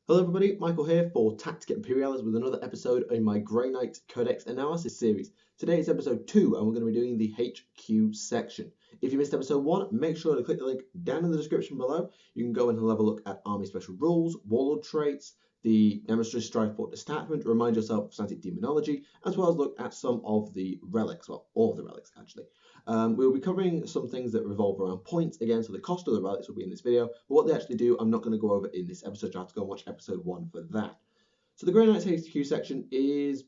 Hello everybody, Michael here for Tactica Imperialis with another episode in my Grey Knight Codex analysis series. Today is episode 2 and we're going to be doing the HQ section. If you missed episode 1, make sure to click the link down in the description below. You can go and have a look at army special rules, warlord traits, the Nemesis Strife Fort Detachment, remind yourself of Santic Demonology, as well as look at some of the relics, well, all of the relics actually. We'll be covering some things that revolve around points again, so the cost of the relics will be in this video, but what they actually do, I'm not going to go over in this episode. You'll have to go and watch episode 1 for that. So the Grey Knights HQ section is,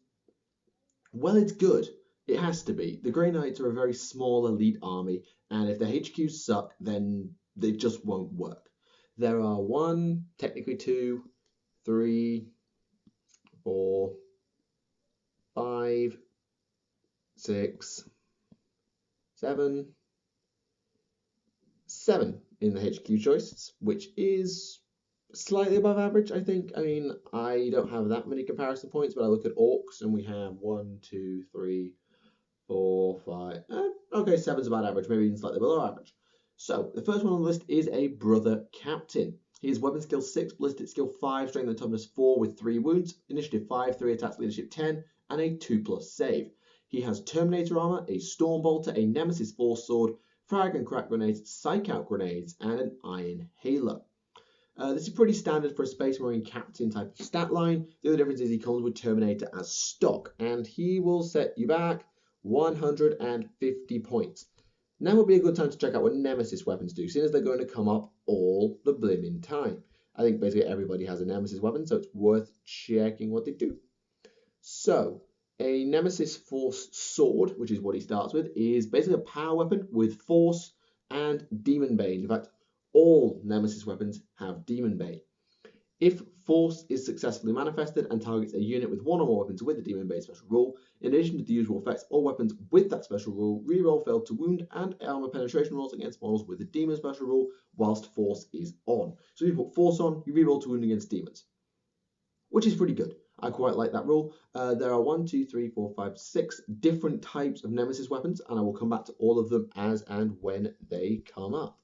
well, it's good. It has to be. The Grey Knights are a very small elite army, and if the HQs suck, then they just won't work. There are 1, technically 2, 3, 4, 5, 6, 7 in the HQ choices, which is slightly above average, I think. I mean, I don't have that many comparison points, but I look at orcs and we have 1, 2, 3, 4, 5. Okay, 7's about average, maybe even slightly below average. So the first one on the list is a brother captain. He is weapon skill 6, ballistic skill 5, strength and toughness 4 with 3 wounds, initiative 5, 3 attacks, leadership 10, and a 2+ save. He has Terminator armor, a Storm Bolter, a Nemesis Force Sword, frag and crack grenades, psych out grenades, and an iron halo. This is pretty standard for a Space Marine captain type of stat line. The other difference is he comes with Terminator as stock, and he will set you back 150 points. Now would be a good time to check out what Nemesis weapons do, seeing as they're going to come up all the blimmin' time. I think basically everybody has a Nemesis weapon, so it's worth checking what they do. So, a Nemesis Force Sword, which is what he starts with, is basically a power weapon with Force and Demon Bane. In fact, all Nemesis weapons have Demon Bane. If Force is successfully manifested and targets a unit with 1 or more weapons with the Demon Bane special rule, in addition to the usual effects, all weapons with that special rule reroll failed to wound and armor penetration rolls against models with the Demon special rule whilst Force is on. So if you put Force on, you reroll to wound against demons, which is pretty good. I quite like that rule. There are 1, 2, 3, 4, 5, 6 different types of Nemesis weapons, and I will come back to all of them as and when they come up.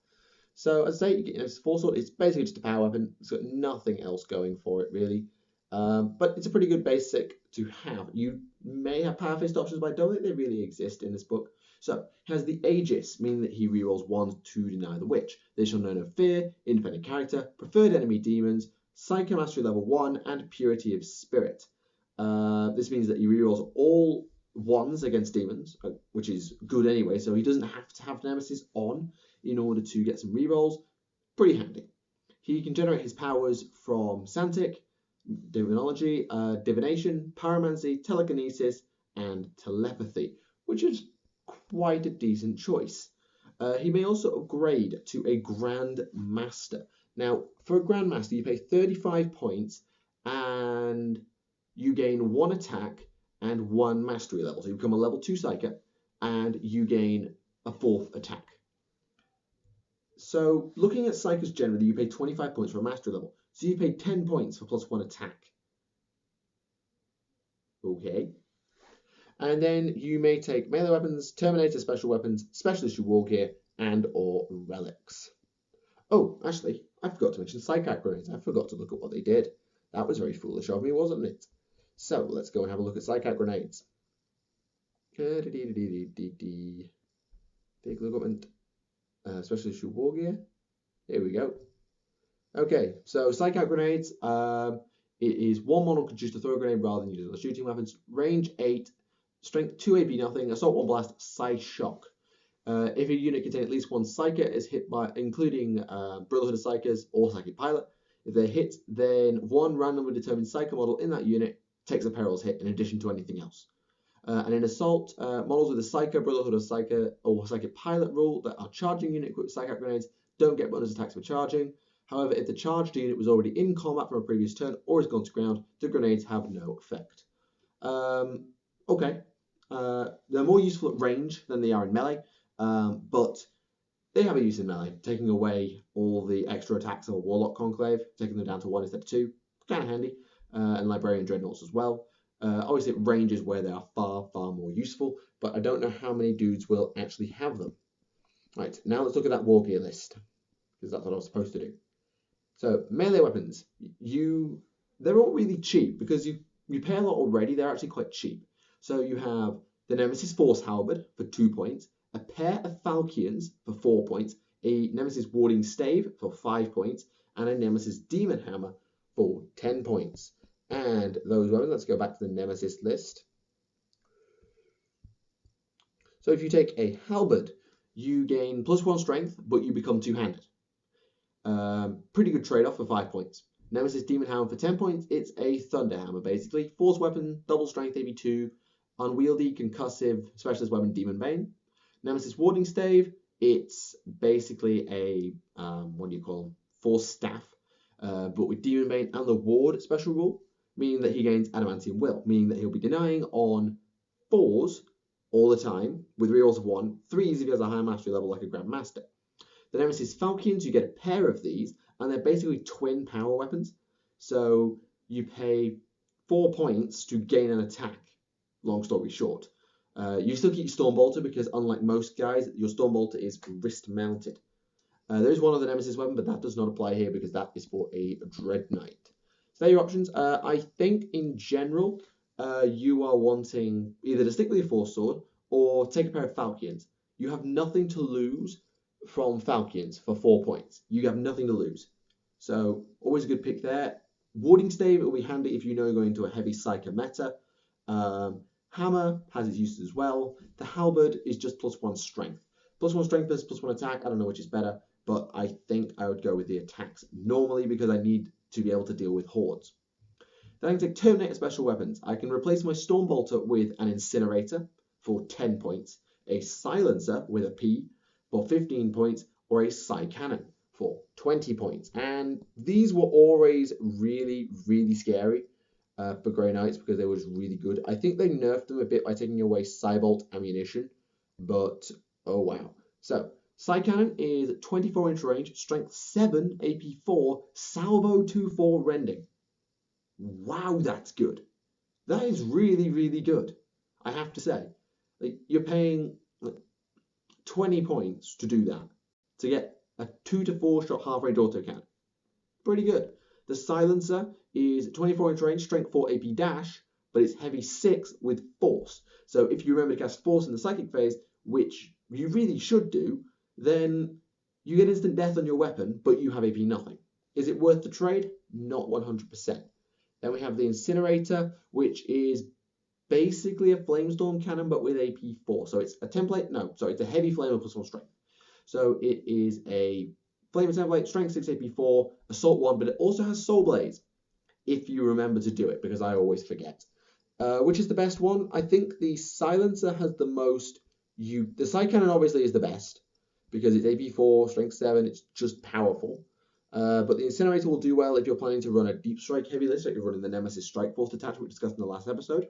So as I say, you get Force Sword. It's basically just a power weapon. It's got nothing else going for it really, but it's a pretty good basic to have. You may have Power Fist options, but I don't think they really exist in this book. So he has the Aegis, meaning that he rerolls 1 to deny the witch. They shall know no fear, independent character, preferred enemy demons, Psycho Mastery level 1, and Purity of Spirit. This means that he rerolls all 1s against demons, which is good anyway, so he doesn't have to have Nemesis on in order to get some rerolls. Pretty handy. He can generate his powers from Santic, Demonology, Divination, Pyromancy, Telekinesis, and Telepathy, which is quite a decent choice. He may also upgrade to a Grand Master. Now, for a Grand Master, you pay 35 points and you gain 1 attack and 1 mastery level. So you become a level 2 Psyker and you gain a 4th attack. So looking at Psykers generally, you pay 25 points for a mastery level. So you pay 10 points for +1 attack. Okay. And then you may take melee weapons, Terminator special weapons, special issue wargear, and or relics. Oh, actually, I forgot to mention psychic grenades. I forgot to look at what they did. That was very foolish of me, wasn't it? So let's go and have a look at psychic grenades. Big equipment. Special issue wargear. Here we go. Okay, so psychic grenades. It is 1 model can choose to throw a grenade rather than use other shooting weapons. Range 8, strength 2 AP nothing, assault 1 blast, psi shock. If a unit contains at least 1 Psyker is hit by, including Brotherhood of Psykers or Psychic Pilot, if they're hit, then 1 randomly determined Psyker model in that unit takes a Peril's hit in addition to anything else. And in Assault, models with a Psyker, Brotherhood of Psyker, or Psychic Pilot rule that are charging unit equipped with Psychic grenades don't get bonus attacks for charging. However, if the charged unit was already in combat from a previous turn or has gone to ground, the grenades have no effect. Okay. They're more useful at range than they are in melee. But they have a use in melee, taking away all the extra attacks of a Warlock Conclave, taking them down to 1 instead of 2. Kind of handy. And Librarian Dreadnoughts as well. Obviously, range is where they are far, far more useful, but I don't know how many dudes will actually have them. Right, now let's look at that wargear list, because that's what I was supposed to do. So melee weapons, they're all really cheap because you pay a lot already. They're actually quite cheap. So you have the Nemesis Force Halberd for 2 points, a pair of Falchions for 4 points, a Nemesis Warding Stave for 5 points, and a Nemesis Demon Hammer for 10 points. And those weapons, let's go back to the Nemesis list. So if you take a Halberd, you gain +1 strength, but you become two-handed. Pretty good trade-off for 5 points. Nemesis Demon Hammer for 10 points, it's a Thunder Hammer basically. Force weapon, double strength, AB2, unwieldy, concussive, specialist weapon, Demon Bane. Nemesis Warding Stave, it's basically a, Force Staff, but with Demon Bane and the Ward special rule, meaning that he gains Adamantium Will, meaning that he'll be denying on 4s all the time, with rerolls of 1, 3s if he has a high mastery level like a Grandmaster. The Nemesis Falchions, you get a pair of these, and they're basically twin power weapons. So you pay 4 points to gain an attack, long story short. You still keep your Storm Bolter because unlike most guys, your Storm Bolter is wrist mounted. There is one other Nemesis weapon, but that does not apply here because that is for a Dread Knight. So there are your options. I think in general, you are wanting either to stick with your Force Sword or take a pair of Falchions. You have nothing to lose from Falchions for 4 points. You have nothing to lose. So always a good pick there. Warding Stave will be handy if you know you're going into a heavy Psycho meta. Hammer has its uses as well. The Halberd is just +1 strength. +1 strength versus +1 attack. I don't know which is better, but I think I would go with the attacks normally because I need to be able to deal with hordes. Then I can take Terminator special weapons. I can replace my Storm Bolter with an Incinerator for 10 points, a Silencer with a P for 15 points, or a Psy Cannon for 20 points. And these were always really, really scary for Grey Knights because they was really good. I think they nerfed them a bit by taking away Psybolt ammunition, but oh wow. So Psy Cannon is 24-inch range, strength 7, AP 4, salvo 2-4 rending. Wow, that's good. That is really, really good. I have to say, like, you're paying 20 points to do that, to get a 2 to 4 shot half-range autocannon. Pretty good. The Silencer is 24-inch range, strength 4 AP dash, but it's heavy 6 with force. So if you remember to cast force in the psychic phase, which you really should do, then you get instant death on your weapon, but you have AP nothing. Is it worth the trade? Not 100%. Then we have the Incinerator, which is basically a Flamestorm cannon, but with AP 4. So it's a template, it's a heavy flame with +1 strength. So it is a flavor template, strength 6, AP 4, assault 1, but it also has Soul Blaze, if you remember to do it, because I always forget. Which is the best one? I think the Silencer has the most. The Psy Cannon obviously is the best, because it's AP 4, strength 7, it's just powerful. But the Incinerator will do well if you're planning to run a Deep Strike heavy list, like you're running the Nemesis Strike Force detachment we discussed in the last episode.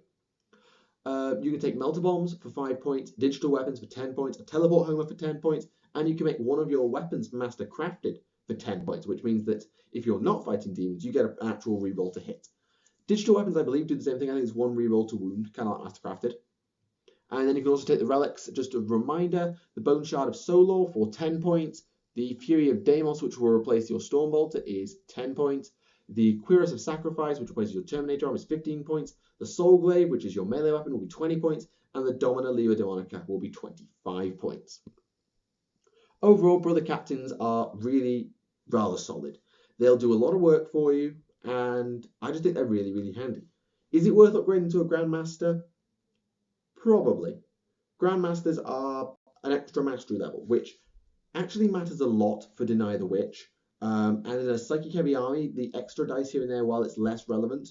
You can take Melter Bombs for 5 points, Digital Weapons for 10 points, a Teleport Homer for 10 points, and you can make one of your weapons Master Crafted for 10 points, which means that if you're not fighting demons, you get an actual reroll to hit. Digital Weapons, I believe, do the same thing. I think it's 1 reroll to wound, kind of like Master Crafted. And then you can also take the Relics. Just a reminder, the Bone Shard of Solor for 10 points, the Fury of Deimos, which will replace your Storm Bolter, is 10 points. The Cuirass of Sacrifice, which replaces your Terminator arm, is 15 points. The Soul Glaive, which is your melee weapon, will be 20 points. And the Domina Leva Demonica will be 25 points. Overall, Brother Captains are really rather solid. They'll do a lot of work for you, and I just think they're really, really handy. Is it worth upgrading to a Grandmaster? Probably. Grandmasters are an extra mastery level, which actually matters a lot for Deny the Witch. And in a psychic heavy army, the extra dice here and there, while it's less relevant,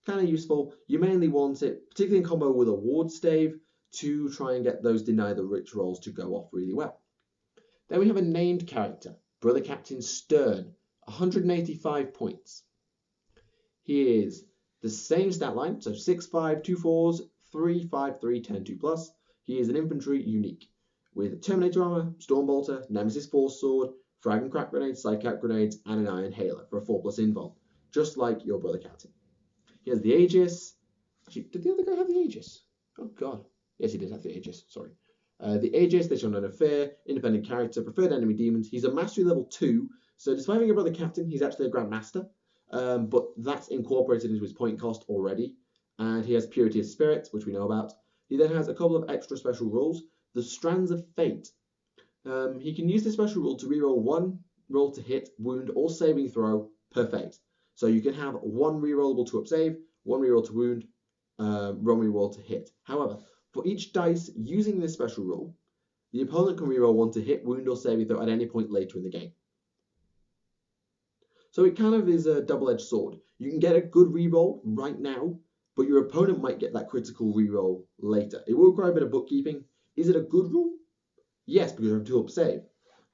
kind of useful. You mainly want it, particularly in combo with a Ward Stave, to try and get those Deny the Witch rolls to go off really well. Then we have a named character, Brother Captain Stern, 185 points. He is the same stat line, so 6'5", 2 4s, 3, 5, 3, 10, 2+. He is an infantry unique, with Terminator armor, Storm Bolter, Nemesis Force Sword, Frag and Crack Grenades, Psychic Grenades, and an Iron Hailer for a 4+ invuln, just like your Brother Captain. He has the Aegis. Actually, did the other guy have the Aegis? Oh god. Yes, he did have the Aegis, sorry. The Aegis, they show no fear, independent character, preferred enemy demons. He's a mastery level 2, So despite being a brother captain, he's actually a grandmaster, but that's incorporated into his point cost already. And he has purity of spirit, which we know about. He then has a couple of extra special rules. The Strands of Fate. He can use this special rule to reroll one roll to hit, wound, or saving throw per phase. So you can have one rerollable to up save, one reroll to wound, one reroll to hit. However, for each dice using this special rule, the opponent can reroll one to hit, wound, or saving throw at any point later in the game. So it kind of is a double-edged sword. You can get a good reroll right now, but your opponent might get that critical reroll later. It will require a bit of bookkeeping. Is it a good rule? Yes, because you have 2 up save.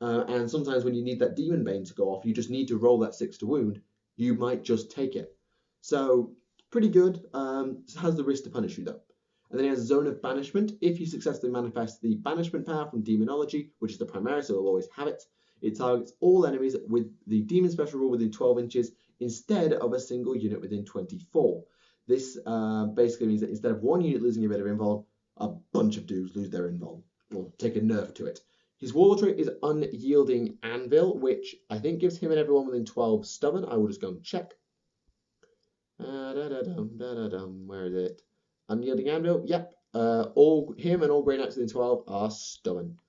And sometimes when you need that Demon Bane to go off, you just need to roll that 6 to wound. You might just take it. So pretty good. Has the risk to punish you though. And then he has Zone of Banishment. If you successfully manifest the banishment power from Demonology, which is the Primaris, so it'll always have it, it targets all enemies with the Demon special rule within 12 inches instead of a single unit within 24. This basically means that instead of one unit losing a bit of invuln, a bunch of dudes lose their invuln, or take a nerf to it. His warlord trait is Unyielding Anvil, which I think gives him and everyone within 12 stubborn. I will just go and check. Where is it? Unyielding Anvil. Yep. All him and all Grey Knights within 12 are stubborn.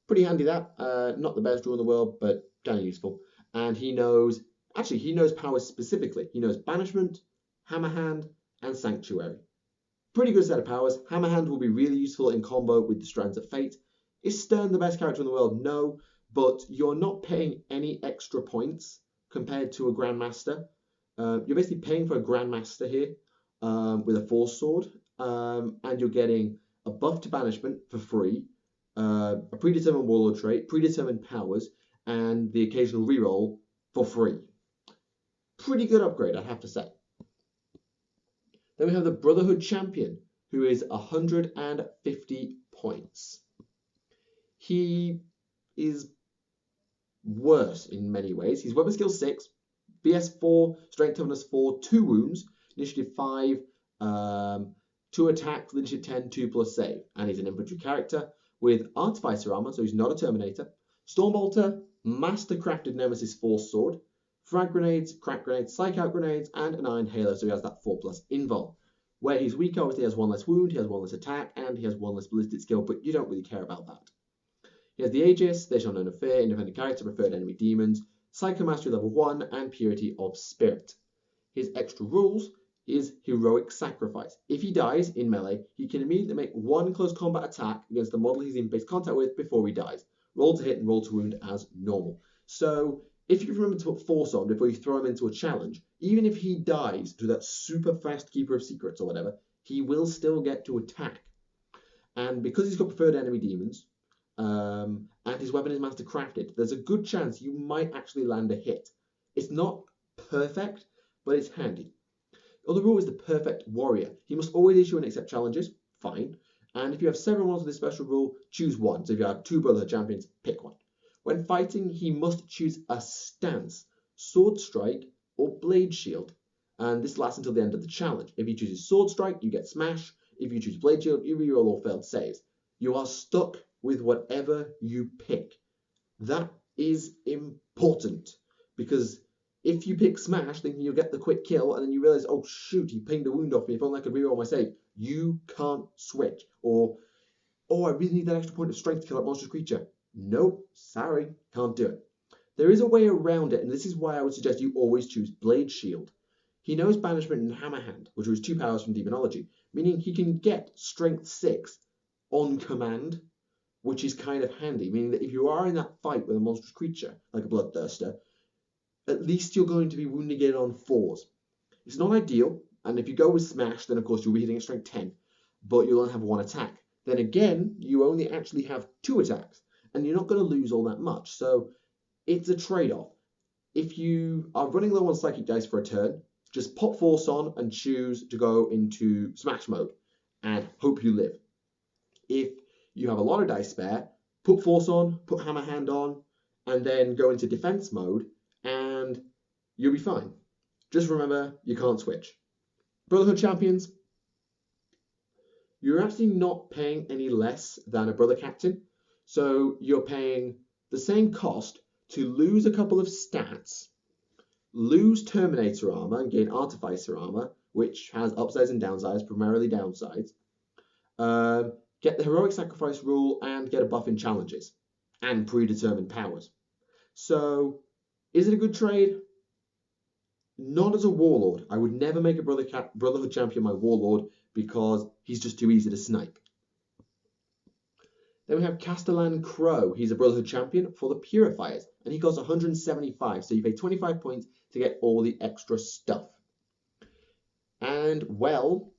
Pretty handy that. Not the best rule in the world, but kind of useful. And he knows powers specifically. He knows Banishment, Hammer Hand, and Sanctuary. Pretty good set of powers. Hammer Hand will be really useful in combo with the Strands of Fate. Is Stern the best character in the world? No, but you're not paying any extra points compared to a Grandmaster. You're basically paying for a Grandmaster here with a Force Sword, and you're getting a buff to Banishment for free, a predetermined Warlord trait, predetermined powers, and the occasional reroll for free. Pretty good upgrade, I have to say. Then we have the Brotherhood Champion, who is 150 points. He is worse in many ways. He's Weapon Skill 6, BS 4, Strength Toughness 4, 2 wounds, Initiative 5, 2 attacks, Initiative 10, 2 plus save. And he's an infantry character with Artificer armor, so he's not a Terminator, Stormbolter, Mastercrafted Nemesis Force Sword, Frag Grenades, Crack Grenades, Psych Out Grenades, and an Iron Halo, so he has that 4 plus invuln. Where he's weak, obviously, he has 1 less wound, he has 1 less attack, and he has 1 less ballistic skill, but you don't really care about that. He has the Aegis, They Shall Know No Fear, Independent Character, Preferred Enemy Demons, Psychomastery level 1, and Purity of Spirit. His extra rules is Heroic Sacrifice. If he dies in melee, he can immediately make 1 close combat attack against the model he's in base contact with before he dies. Roll to hit and roll to wound as normal. So if you remember to put Force on before you throw him into a challenge, even if he dies to that super fast Keeper of Secrets or whatever, he will still get to attack. And because he's got Preferred Enemy Demons, and his weapon is Mastercrafted, there's a good chance you might actually land a hit. It's not perfect, but it's handy. The other rule is the Perfect Warrior. He must always issue and accept challenges, fine. And if you have several ones with this special rule, choose one. So if you have 2 Brotherhood Champions, pick one. When fighting, he must choose a stance, Sword Strike, or Blade Shield. And this lasts until the end of the challenge. If he chooses Sword Strike, you get Smash. If you choose Blade Shield, you reroll all failed saves. You are stuck with whatever you pick. That is important, because if you pick Smash thinking you'll get the quick kill and then you realize, oh shoot, he pinged a wound off me, if only I could reroll my save, you can't switch. Or, oh, I really need that extra point of strength to kill that monstrous creature. Nope, sorry, can't do it. There is a way around it, and this is why I would suggest you always choose Blade Shield. He knows Banishment and Hammer Hand, which was 2 powers from Demonology, meaning he can get Strength 6 on command, which is kind of handy, meaning that if you are in that fight with a monstrous creature, like a Bloodthirster, at least you're going to be wounding it on 4s. It's not ideal, and if you go with Smash, then of course you'll be hitting at Strength 10, but you'll only have 1 attack. Then again, you only actually have 2 attacks, and you're not going to lose all that much, so it's a trade-off. If you are running low on Psychic Dice for a turn, just pop Force on and choose to go into Smash mode, and hope you live. If you have a lot of dice spare, put Force on, put Hammer Hand on, and then go into defense mode, and you'll be fine. Just remember, you can't switch. Brotherhood Champions, you're actually not paying any less than a Brother Captain, so you're paying the same cost to lose a couple of stats, lose Terminator armor and gain Artificer armor, which has upsides and downsides, primarily downsides. Get the Heroic Sacrifice rule and get a buff in challenges and predetermined powers. So, is it a good trade? Not as a Warlord. I would never make a Brotherhood champion my Warlord because he's just too easy to snipe. Then we have Castellan Crow. He's a Brotherhood champion for the Purifiers, and he costs 175, so you pay 25 points to get all the extra stuff. And, well,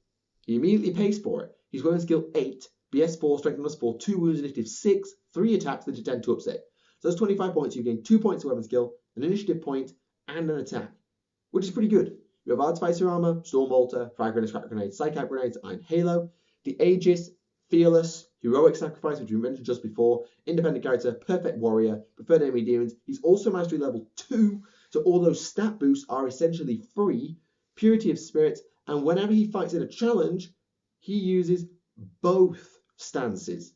he immediately pays for it. He's weapon skill 8, BS4, strength +4, 2 wounds, initiative 6, 3 attacks, and 10 to upset. So that's 25 points. You gain 2 points of weapon skill, an initiative point, and an attack, which is pretty good. You have Artificer armor, Storm Bolter, Frag Grenades, Crack Grenades, Psychic Grenades, Iron Halo, the Aegis, Fearless, Heroic Sacrifice, which we mentioned just before, Independent Character, Perfect Warrior, Preferred Enemy Demons. He's also Mastery level 2, so all those stat boosts are essentially free. Purity of Spirit, and whenever he fights in a challenge, he uses both stances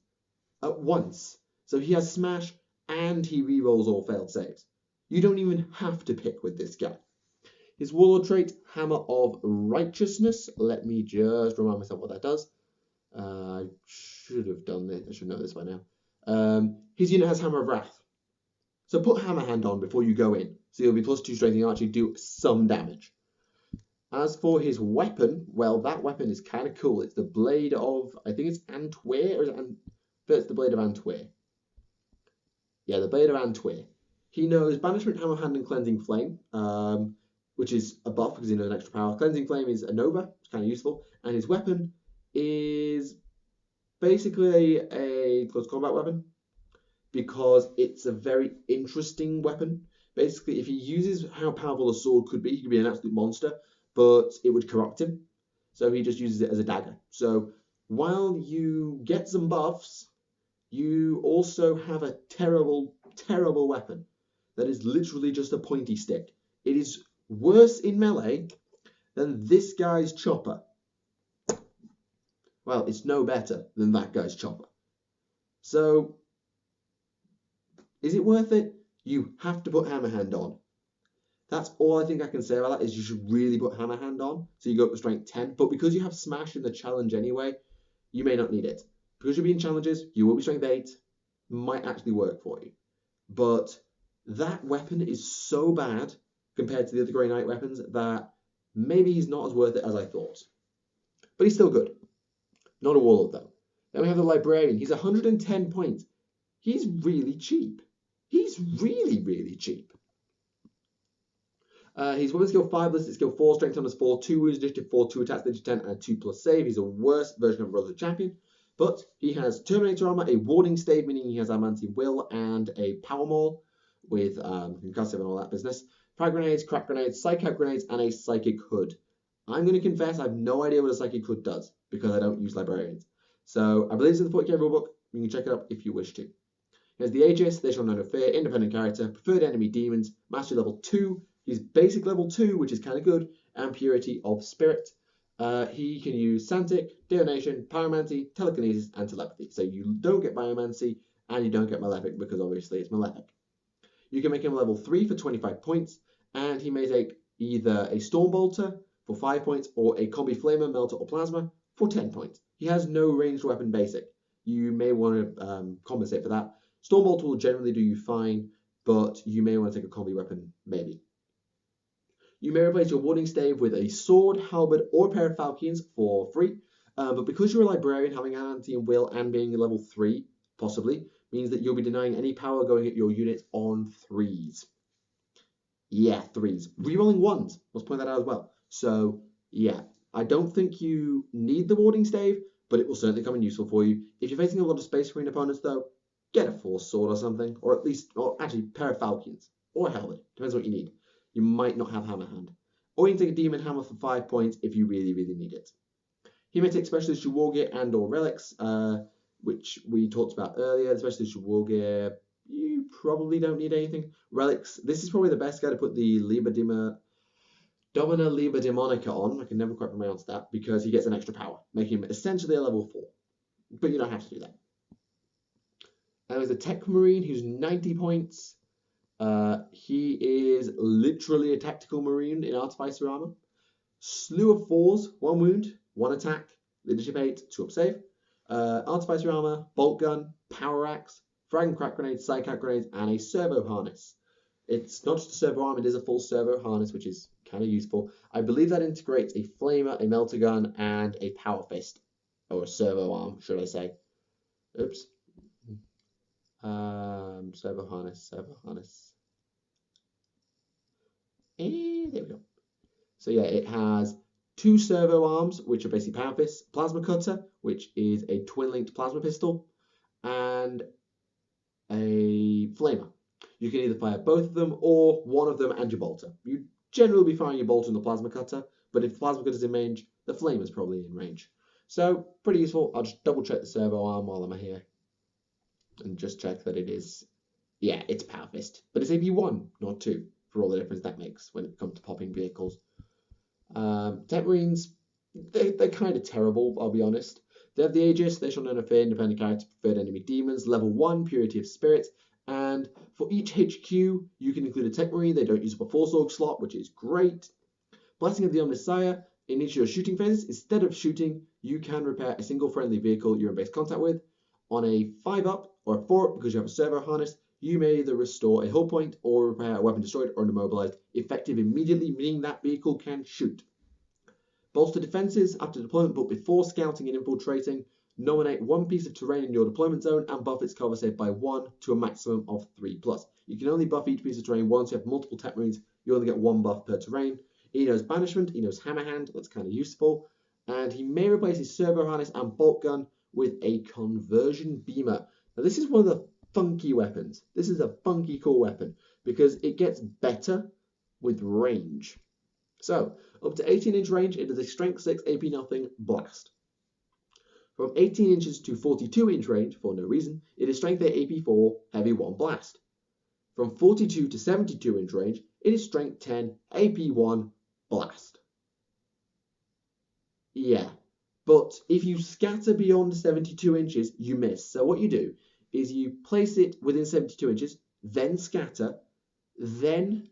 at once. So he has Smash and he rerolls all failed saves. You don't even have to pick with this guy. His Warlord trait, Hammer of Righteousness. Let me just remind myself what that does. I should have done this. I should know this by now. His unit has Hammer of Wrath. So put Hammer Hand on before you go in. So you'll be +2 strength and you'll actually do some damage. As for his weapon, well, that weapon is kind of cool. It's the Blade of, I think it's Antwer, or is it it's the Blade of Antwer. Yeah, the Blade of Antwer. He knows Banishment, Hammer Hand, and Cleansing Flame, which is a buff because he knows an extra power. Cleansing Flame is a Nova, it's kind of useful. And his weapon is basically a close combat weapon because it's a very interesting weapon. Basically, if he uses how powerful a sword could be, he could be an absolute monster, but it would corrupt him. So he just uses it as a dagger. So while you get some buffs, you also have a terrible, terrible weapon that is literally just a pointy stick. It is worse in melee than this guy's chopper. Well, it's no better than that guy's chopper. So, is it worth it? You have to put Hammer Hand on. That's all I think I can say about that, is you should really put Hammer Hand on, so you go up to strength 10. But because you have Smash in the challenge anyway, you may not need it. Because you'll be in challenges, you will be strength 8, might actually work for you. But that weapon is so bad compared to the other Grey Knight weapons that maybe he's not as worth it as I thought. But he's still good. Not a Warlord though. Then we have the Librarian. He's 110 points. He's really cheap. He's really, really cheap. He's weapon skill 5, ballistic skill 4, strength +4, 2 wounds, initiative 4, 2 attacks, initiative 10, and a 2+ save. He's a worse version of Brotherhood champion, but he has Terminator armor, a warding stave, meaning he has Adamantium Will, and a power maul with concussive and all that business. Frag grenades, crack grenades, psychic grenades, and a psychic hood. I'm going to confess I have no idea what a psychic hood does because I don't use librarians. So I believe it's in the 40k rulebook. You can check it up if you wish to. Here's the Aegis, They Shall Know No Fear, Independent Character, Preferred Enemy Demons, Mastery level 2. He's basic level 2, which is kind of good, and Purity of Spirit. He can use Santic, Divination, Pyromancy, Telekinesis, and Telepathy. So you don't get Biomancy, and you don't get Malefic because obviously it's Malefic. You can make him level 3 for 25 points, and he may take either a Storm Bolter for 5 points or a Combi Flamer, Melter, or Plasma for 10 points. He has no ranged weapon basic. You may want to compensate for that. Storm Bolter will generally do you fine, but you may want to take a combi weapon, maybe. You may replace your warding stave with a sword, halberd, or a pair of falchions for free. But because you're a librarian, having Adamantium Will and being a level 3, possibly, means that you'll be denying any power going at your units on 3s. Yeah, 3s. Rerolling 1s. Let's point that out as well. So, yeah. I don't think you need the warding stave, but it will certainly come in useful for you. If you're facing a lot of Space Marine opponents, though, get a Force Sword or something. Or at least, or actually, a pair of falchions. Or a helmet. Depends what you need. You might not have Hammer Hand. Or you can take a Demon Hammer for 5 points if you really, really need it. He may take Special Issue Wargear and or Relics, which we talked about earlier. Special Issue Wargear, you probably don't need anything. Relics, this is probably the best guy to put the Domina Liber Demonica on. I can never quite pronounce that because he gets an extra power, making him essentially a level 4. But you don't have to do that. And there's a Tech Marine who's 90 points. He is literally a tactical marine in artificer armor. Slew of 4s, 1 wound, 1 attack, leadership 8, 2 up save. Artificer armor, bolt gun, power axe, frag and crack grenades, sidecat grenades, and a servo harness. It's not just a servo arm, it is a full servo harness, which is kind of useful. I believe that integrates a flamer, a melter gun, and a power fist, or a servo arm, should I say. Oops. Servo harness. There we go. So yeah, it has 2 servo arms, which are basically power fists, plasma cutter, which is a twin-linked plasma pistol, and a flamer. You can either fire both of them or one of them and your bolter. You generally be firing your bolter and the plasma cutter, but if the plasma cutter is in range, the flamer is probably in range. So pretty useful. I'll just double check the servo arm while I'm here and just check that it is, yeah, it's power fist, but it's AP1, not 2, for all the difference that makes when it comes to popping vehicles. Tech Marines, they're kind of terrible, I'll be honest. They have the Aegis, they shall not interfere, independent character, preferred enemy demons, level 1, purity of spirit, and for each HQ, you can include a Tech Marine. They don't use up a Force Org slot, which is great. Blessing of the Omnissiah, in each of your shooting phases, instead of shooting, you can repair a single friendly vehicle you're in base contact with. On a 5-up or a 4-up, because you have a servo harness, you may either restore a hull point or repair a weapon destroyed or immobilized, effective immediately, meaning that vehicle can shoot. Bolster defenses after deployment, but before scouting and infiltrating, nominate 1 piece of terrain in your deployment zone and buff its cover save by 1 to a maximum of 3+. You can only buff each piece of terrain once. You have multiple Tech Marines, you only get 1 buff per terrain. He knows Banishment, he knows Hammer Hand, that's kind of useful. And he may replace his servo harness and bolt gun with a conversion beamer. Now this is one of the funky weapons. This is a funky cool weapon because it gets better with range. So, up to 18-inch range, it is a strength 6 AP nothing blast. From 18 inches to 42-inch range, for no reason, it is strength 8 AP 4 heavy 1 blast. From 42 to 72-inch range, it is strength 10 AP 1 blast. Yeah, but if you scatter beyond 72 inches, you miss. So what you do is you place it within 72 inches, then scatter, then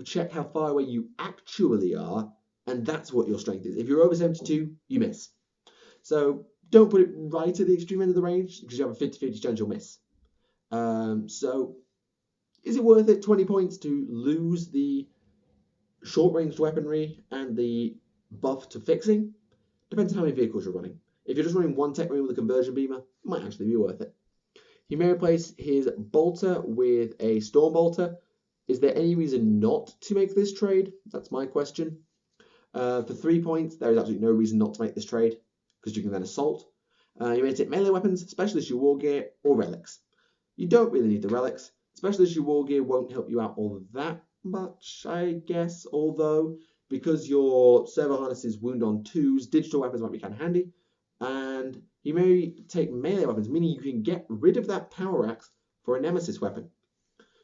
check how far away you actually are, and that's what your strength is. If you're over 72, you miss. So don't put it right at the extreme end of the range because you have a 50-50 chance you'll miss. So is it worth it, 20 points, to lose the short-ranged weaponry and the buff to fixing? Depends on how many vehicles you're running. If you're just running 1 Tech Marine with a conversion beamer, it might actually be worth it. He may replace his bolter with a storm bolter. Is there any reason not to make this trade? That's my question. For 3 points, there is absolutely no reason not to make this trade because you can then assault. You may take melee weapons, specialist issue wargear, or relics. You don't really need the relics. Specialist issue wargear won't help you out all that much, I guess, although because your servo harness is wound on 2s, digital weapons might be kind of handy. And you may take melee weapons, meaning you can get rid of that power axe for a nemesis weapon.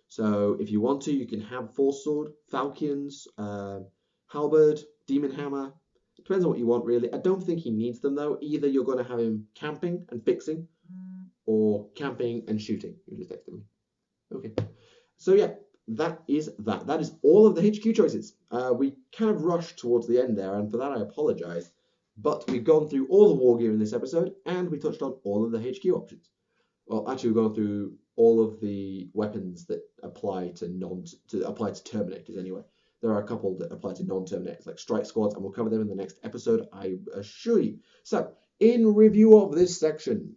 So if you want to, you can have Force Sword, Falchions, Halberd, Demon Hammer. Depends on what you want, really. I don't think he needs them, though. Either you're going to have him camping and fixing, or camping and shooting. You just texted me. Okay. So yeah, that is that. That is all of the HQ choices. We kind of rushed towards the end there, and for that I apologize. But we've gone through all the war gear in this episode, and we touched on all of the HQ options. Well, actually, we've gone through all of the weapons that apply to Terminators anyway. There are a couple that apply to non-Terminators, like Strike Squads, and we'll cover them in the next episode, I assure you. So, in review of this section,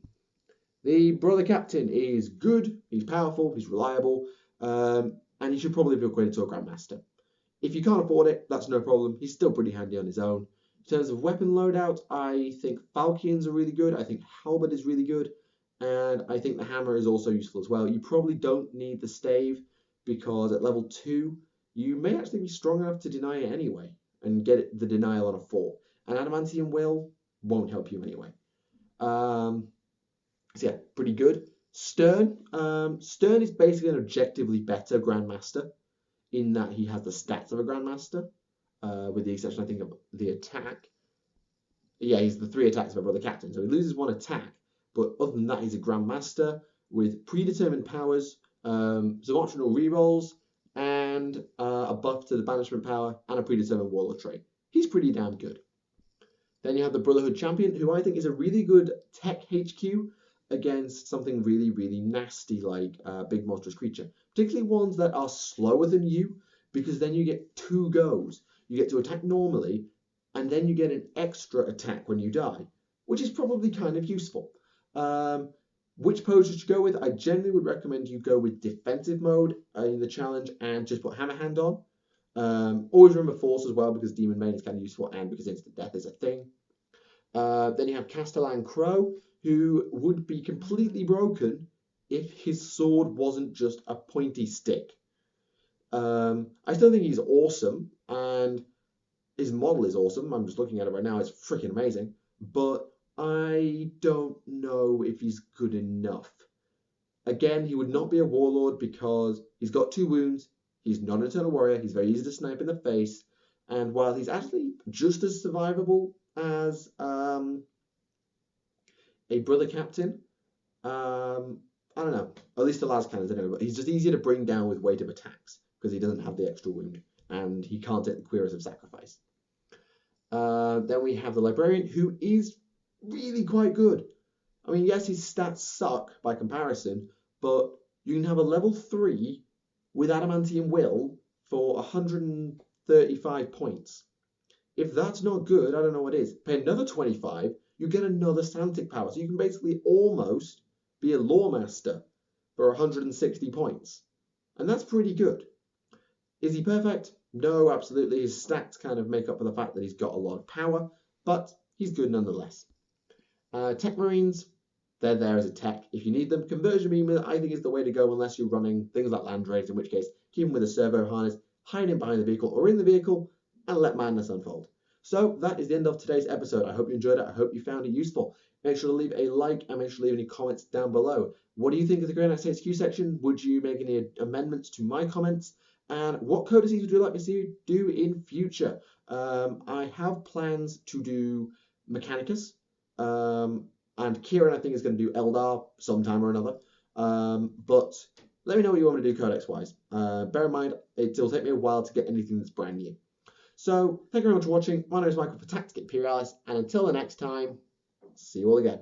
the Brother Captain is good, he's powerful, he's reliable, and he should probably be upgraded to a Grandmaster. If you can't afford it, that's no problem. He's still pretty handy on his own. In terms of weapon loadout, I think Falchions are really good. I think Halberd is really good. And I think the hammer is also useful as well. You probably don't need the stave because at level 2, you may actually be strong enough to deny it anyway and get the denial on a 4. And Adamantium Will won't help you anyway. So yeah, pretty good. Stern. Stern is basically an objectively better Grandmaster in that he has the stats of a Grandmaster, with the exception, I think, of the attack. Yeah, he's the 3 attacks of a Brother Captain, so he loses 1 attack. But other than that, he's a Grandmaster with predetermined powers, some optional rerolls, and a buff to the banishment power and a predetermined warlord trait. He's pretty damn good. Then you have the Brotherhood Champion, who I think is a really good tech HQ against something really, really nasty like a big monstrous creature. Particularly ones that are slower than you, because then you get 2 goes. You get to attack normally, and then you get an extra attack when you die, which is probably kind of useful. Which pose should you go with? I generally would recommend you go with defensive mode in the challenge and just put Hammer Hand on. Always remember Force as well, because Demon Main is kind of useful and because instant death is a thing. Then you have Castellan Crow, who would be completely broken if his sword wasn't just a pointy stick. I still think he's awesome, and his model is awesome. I'm just looking at it right now. It's freaking amazing. But I don't know if he's good enough. Again, he would not be a warlord because he's got 2 wounds. He's not an Eternal Warrior. He's very easy to snipe in the face. And while he's actually just as survivable as a Brother Captain, I don't know. At least the last cannons anyway. But he's just easier to bring down with weight of attacks because he doesn't have the extra wound. And he can't take the Cuirass of Sacrifice. Then we have the Librarian, who is really quite good. I mean, yes, his stats suck by comparison, but you can have a level 3 with Adamantium Will for 135 points. If that's not good, I don't know what is. Pay another 25, you get another Santic power. So you can basically almost be a Lawmaster for 160 points. And that's pretty good. Is he perfect? No, absolutely. His stats kind of make up for the fact that he's got a lot of power, but he's good nonetheless. Tech Marines, they're there as a tech if you need them. Conversion beam, I think, is the way to go unless you're running things like Land Raids, in which case keep him with a servo harness, hide him behind the vehicle or in the vehicle, and let madness unfold. So that is the end of today's episode. I hope you enjoyed it. I hope you found it useful. Make sure to leave a like and make sure to leave any comments down below. What do you think of the Grand Axe HQ section? Would you make any amendments to my comments? And what codices would you like me to do in future? I have plans to do Mechanicus. And Kieran, I think, is going to do Eldar sometime or another. But let me know what you want me to do Codex-wise. Bear in mind, it'll take me a while to get anything that's brand new. So, thank you very much for watching. My name is Michael for Tactica Imperialis, and until the next time, see you all again.